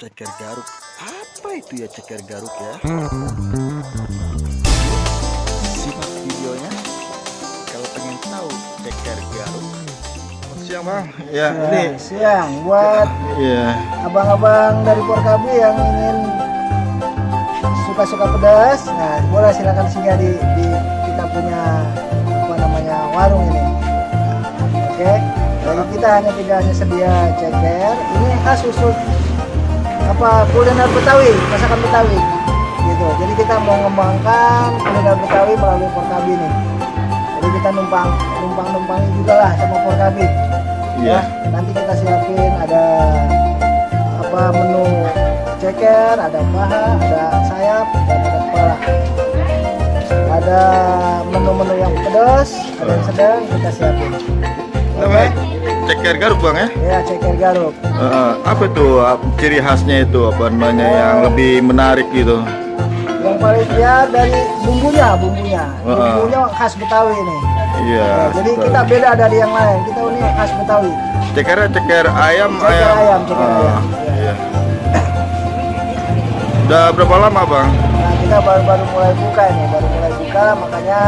Ceker garuk. Apa itu ya ceker garuk ya? Simak videonya kalau pengen tahu ceker garuk. Siang bang, ya ini siang buat ya abang-abang dari Porkabi yang ingin suka-suka pedas. Nah, boleh silakan singgah di kita punya apa namanya warung ini. Oke, jadi kita tidak hanya sedia ceker, ini khas khusus apa kuliner Betawi, masakan Betawi, gitu. Jadi kita mau mengembangkan kuliner Betawi melalui Porkabi ini. Jadi kita numpang juga lah sama Porkabi. Iya. Nanti kita siapin ada apa menu ceker, ada paha, ada sayap, dan ada kepala. Ada menu-menu yang pedas, ada yang sedang kita siapin. namanya ceker garuk bang ya? Ya, ceker garuk. Apa tuh ciri khasnya itu apa namanya yang lebih menarik gitu? Yang paling ya dari bumbunya khas Betawi ini. Iya. Ya, jadi kita beda dari yang lain. Kita ini khas Betawi. Cekernya ceker ayam. Ceker ayam. Iya. Udah berapa lama bang? Nah, kita baru mulai buka ini, makanya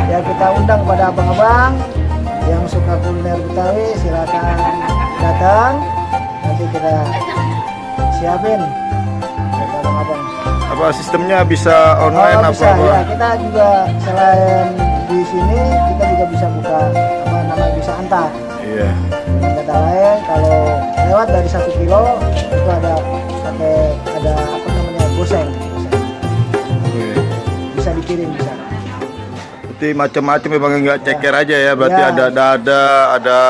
ya kita undang kepada abang-abang yang suka kuliner Betawi, silakan datang. Nanti kita siapin buat abang-abang. Apa sistemnya bisa online bisa, apa? ya, kita juga selain di sini kita juga bisa buka apa namanya bisa antar. Iya. Dengan kata lain, kalau lewat dari 1 kilo itu ada apa namanya goseng. Oke. Bisa dikirim bisa. Berarti macam-macam ya bang, nggak ceker aja ya? Berarti Ya. ada dada, ada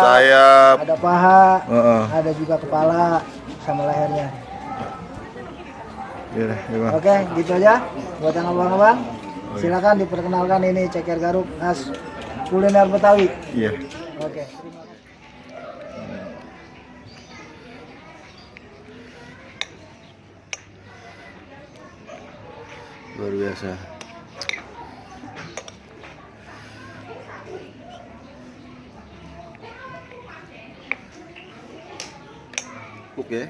sayap, ada paha, Heeh. ada juga kepala sama lehernya. Iya, iya, bang. Oke, gitu aja buat yang abang-abang. Silakan diperkenalkan, ini ceker garuk khas kuliner Betawi. Iya. Oke, terima kasih. Luar biasa. Oke.